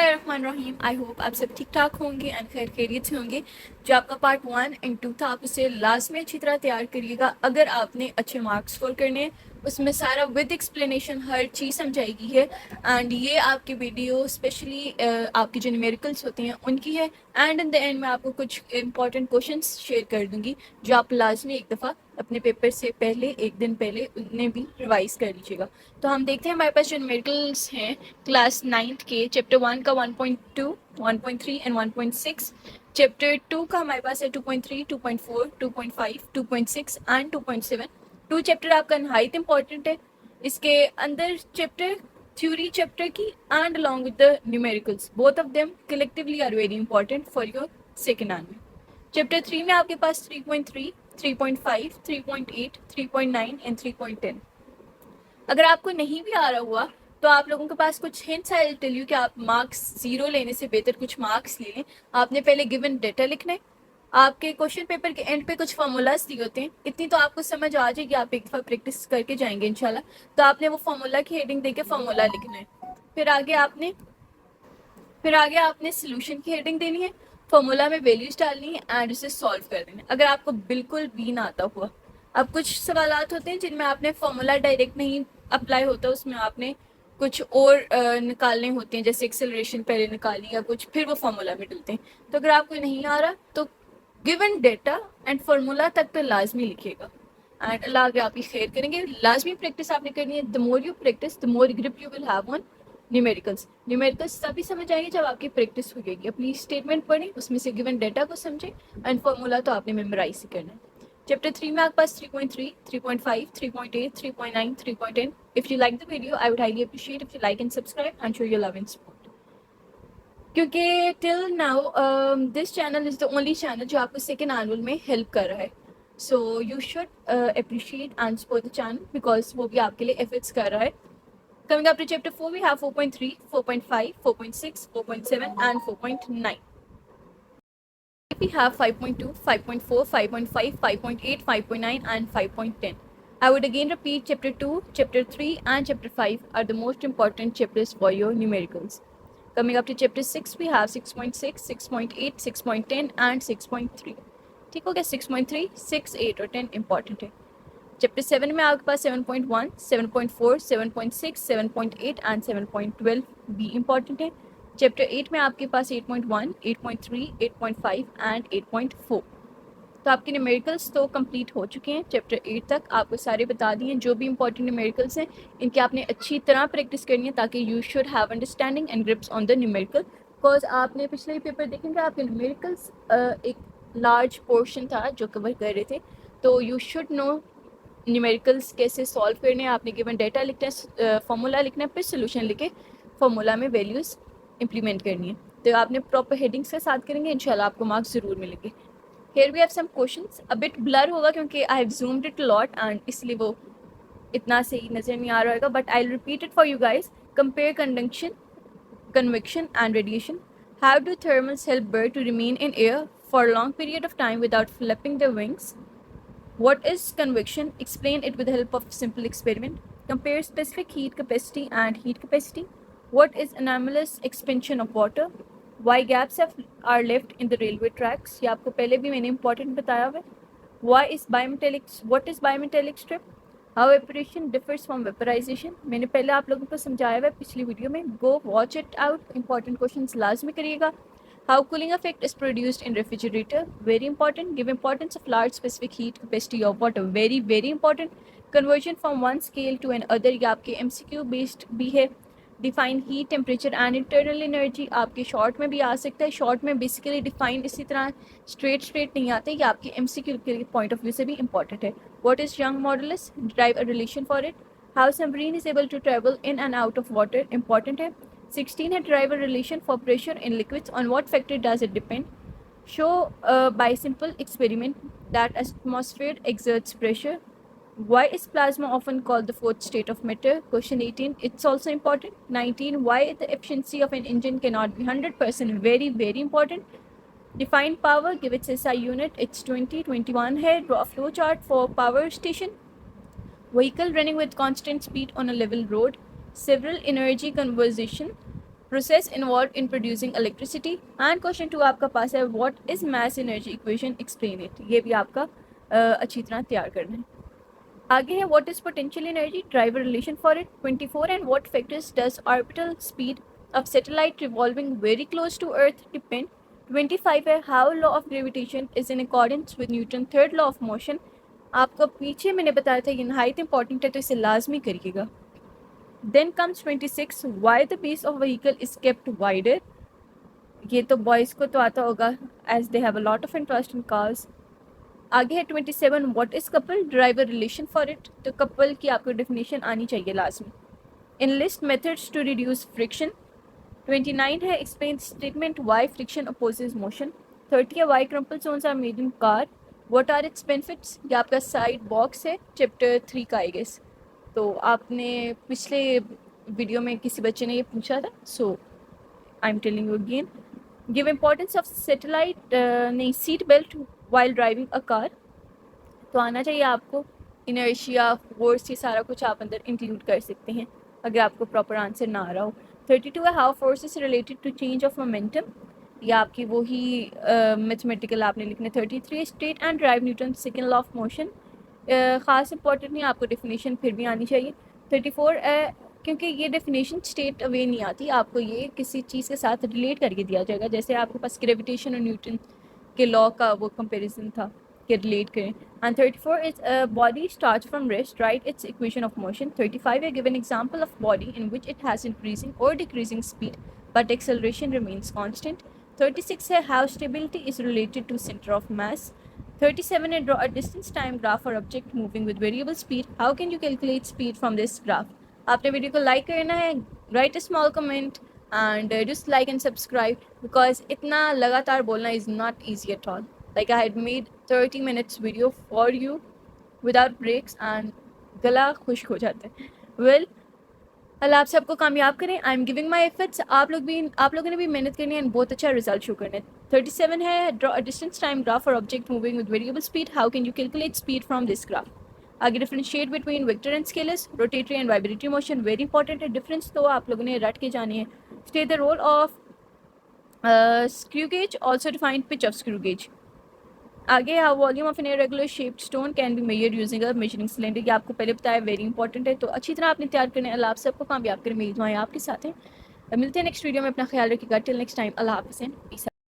Rahim. I hope आप सब ठीक ठाक होंगे एंड खैर खैरियत से होंगे। जो आपका पार्ट 1 एंड 2 था, आप उसे लास्ट में अच्छी तरह तैयार करिएगा अगर आपने अच्छे मार्क्स स्कोर करने हैं। उसमें सारा विद एक्सप्लेनेशन हर चीज़ समझाई गई है एंड ये आपकी वीडियो स्पेशली आपकी जो न्यूमेरिकल्स होती हैं उनकी है। एंड इन द एंड मैं आपको कुछ इंपॉर्टेंट क्वेश्चंस शेयर कर दूंगी जो आप लाजमी एक दफ़ा अपने पेपर से पहले एक दिन पहले उन्हें भी रिवाइज कर लीजिएगा। तो हम देखते हैं हमारे पास जो न्यूमेरिकल्स हैं क्लास 9th के चैप्टर 1 का 1.2, 1.3 एंड 1.6। चैप्टर 2 का हमारे पास है 2.3, 2.4, 2.5, 2.6 एंड 2.7। 2 चैप्टर आपका नहायत इंपॉर्टेंट है। इसके अंदर चैप्टर थ्योरी चैप्टर की and along with the numericals, both of them collectively are very important for your second annual. Chapter 3 में आपके पास 3.3, 3.5, 3.8, 3.9 एंड 3.10। अगर आपको नहीं भी आ रहा हुआ तो आप लोगों के पास कुछ हिंट्स आई टेल यू कि आप मार्क्स 0 लेने से बेहतर कुछ मार्क्स ले लें। आपने पहले गिवन डेटा लिखना है। आपके क्वेश्चन पेपर के एंड पे कुछ फार्मूलाज दिए होते हैं, इतनी तो आपको समझ आ जाएगी, आप एक दफ़ा प्रैक्टिस करके जाएंगे इंशाल्लाह। तो आपने वो फार्मूला की हेडिंग देके फार्मूला लिखना है। फिर आगे आपने सोल्यूशन की हेडिंग देनी है, फॉर्मूला में वैल्यूज डालनी है एंड उसे सॉल्व कर देना है। अगर आपको बिल्कुल भी ना आता हुआ, अब कुछ सवालात होते हैं जिनमें आपने फॉर्मूला डायरेक्ट नहीं अप्लाई होता, उसमें आपने कुछ और निकालने होते हैं, जैसे एक्सेलरेशन पहले निकाली या कुछ, फिर वो फॉर्मूला में डलते हैं। तो अगर आपको नहीं आ रहा तो गिवन डेटा एंड फार्मूला तक तो लाजमी लिखिएगा एंड अल्लाह आगे आपकी खैर करेंगे। लाजमी प्रैक्टिस आपने करनी है। The more you practice the more grip you will have on numericals तभी समझ आएंगे जब आपकी प्रैक्टिस हो जाएगी। अपनी स्टेटमेंट पढ़ें, उसमें से गिवन डेटा को समझें एंड फार्मूला तो आपने मेमोराइज ही करना है। चैप्टर 3 में आपके पास 3.3, 3.5, 3.8, 3.9, 3.10। If you like the video I would highly appreciate if you like and subscribe and show your love and support, क्योंकि till now this channel is the only channel जो आपको सेकेंड एनुअल में help कर रहा है। So you should appreciate and support the channel because वो भी आपके लिए एफर्ट्स कर रहा है। Coming up to chapter 4, we have 4.3, 4.5, 4.6, 4.7 and 4.9. We have 5.2, 5.4, 5.5, 5.8, 5.9 and 5.10. I would again repeat, chapter 2, chapter 3 and chapter 5 are the most important chapters for your numericals. Coming up to chapter 6, we have 6.6, 6.8, 6.10 and 6.3. ठीक हो गया? 6.3, 6, 8 और 10 important है। Chapter 7 में आपके पास 7.1, 7.4, 7.6, 7.8 and 7.12 भी important है। Chapter 8 में आपके पास 8.1, 8.3, 8.5 एंड 8.4। तो आपके न्यूमेरिकल्स तो कंप्लीट हो चुके हैं। चैप्टर 8 तक आपको सारे बता दिए हैं जो भी इंपॉर्टेंट न्यूमेरिकल्स हैं, इनकी आपने अच्छी तरह प्रैक्टिस करनी है ताकि you should have understanding and grips on the numerical. Because आपने पिछले पेपर देखेंगे आपके न्यूमेरिकल्स एक लार्ज पोर्शन था जो कवर कर रहे थे। तो यू शुड नो न्यूमेरिकल्स कैसे सॉल्व करने हैं। आपने गिवन डेटा लिखना है, फार्मूला लिखना है, फिर सोल्यूशन लिखे फार्मूला में वैल्यूज़ इंप्लीमेंट करनी है। तो आपने प्रॉपर हेडिंग्स के साथ करेंगे, इंशाल्लाह आपको मार्क्स ज़रूर मिलेंगे। Here we have some questions, a bit blur होगा क्योंकि I have zoomed it lot and इसलिए वो इतना सही नज़र नहीं आ रहा होगा, but I will repeat it for you guys. Compare conduction, convection and radiation. How do thermals help birds to remain in air for a long period of time without flapping their wings? What is convection? Explain it with the help of simple experiment. Compare specific heat capacity and heat capacity. What is anomalous expansion of water? Why gaps are left in the railway tracks? ये आपको पहले भी मैंने important बताया हुआ है। What is bimetallic strip? How evaporation differs from vaporization? मैंने पहले आप लोगों को समझाया हुआ है पिछली वीडियो में। Go watch it out. Important questions लाजमी करिएगा। How cooling effect is produced in refrigerator? Very important. Give importance of large specific heat capacity of water. Very very important. Conversion from one scale to another ये आपके MCQ based भी है। Define heat, temperature and internal energy आपके short में भी आ सकता है। Short में बेसिकली डिफाइन इसी तरह स्ट्रेट नहीं आते, ये आपके MCQ के पॉइंट ऑफ व्यू से भी इंपॉर्टेंट है। What is Young modulus? Derive a relation for it. How submarine is able to travel in and out of water? Important है। 16 है derive a relation for pressure in liquids. On what factor does it depend? Show by simple experiment that atmosphere exerts pressure. Why is plasma often called the fourth state of matter? Question 18, it's also important. 19, why the efficiency of an engine cannot be 100%? Very very important. Define power, give its SI unit. It's 20, 21 है. Draw a flow chart for power station. Vehicle running with constant speed on a level road. Several energy conservation process involve in producing electricity. And question 2 आपका पास है, what is mass energy equation, explain it. ये भी आपका अच्छी तरह तैयार करना है। आगे है, what is potential energy, derive a relation for it. 24 and what factors does orbital speed of satellite revolving very close to earth depend. 25 है, how law of gravitation is in accordance with Newton third law of motion. आपको पीछे मैंने बताया था ये नहायत important है, तो इसे लाजमी करिएगा। Then comes 26, why the base of vehicle is kept wider. ये तो बॉयज़ को तो आता होगा, as they have a lot of interest in cars. आगे है 27, what is couple, derive a relation for it. तो कपल की आपको डेफिनेशन आनी चाहिए लाजमी। Enlist methods to reduce friction. 29 है, explain statement why friction opposes motion. 30 है, why crumple zones are made in car, what are its benefits. ये आपका साइड बॉक्स है चैप्टर 3 का आई गेस। तो आपने पिछले वीडियो में किसी बच्चे ने ये पूछा था, so I am telling you again. Give importance of satellite नहीं seat belt while driving a car. तो आना चाहिए आपको। इनर्शिया, फोर्स, ये सारा कुछ आप अंदर इंक्लूड कर सकते हैं अगर आपको प्रॉपर आंसर ना आ रहा हो। 32 है, how force is related to change of momentum. ये आपकी वही मैथमेटिकल आपने लिखने। 33, state and derive Newton second law of motion. ख़ास इंपॉर्टेंट नहीं, आपको डेफिनेशन फिर भी आनी चाहिए। 34, क्योंकि ये डेफिनेशन स्टेट अवे नहीं आती, आपको ये किसी चीज़ के साथ रिलेट करके दिया जाएगा। जैसे आपके पास ग्रेविटेशन और न्यूटन के लॉ का वो कंपैरिजन था कि रिलेट करें। And 34 is body starts from rest, right it's equation of motion. 35 है, give an example of body in which it has increasing और decreasing speed but acceleration remains constant. 36 है, how stability is related to centre of mass. 37 है, draw a distance time graph for object moving with variable speed. How can you calculate speed from this graph? आपने video को like करना है, right a small comment and just like and subscribe because इतना लगातार बोलना is not easy at all. Like I had made 30 minutes video for you without breaks and गला खुश्क हो जाता है। Well, अल्लाह आप सबको कामयाब करें। I am giving my efforts. आप लोगों ने भी मेहनत करनी है, बहुत अच्छा रिजल्ट शो करना है। 37 है, draw a distance time graph for object moving with variable speed, how can you calculate speed from this graph. आगे differentiate between vector and scalars, rotatory and vibratory motion, very important है। Difference तो आप लोगों ने रट के जानी है। State the role of screw gauge, also defined pitch of screw gauge. आगे how volume of an irregular shaped stone can be measured using a measuring cylinder. ये आपको पहले बताया, वेरी इंपॉर्टेंट है। तो अच्छी तरह आपने तैयार करने, अल्लाह आप सबको कामयाब करें, मेरी दुआएं आपके साथ हैं। मिलते हैं नेक्स्ट वीडियो में, अपना ख्याल रखिएगा। टिल नेक्स्ट टाइम, अल्लाह हाफ़िज़ एंड पीस।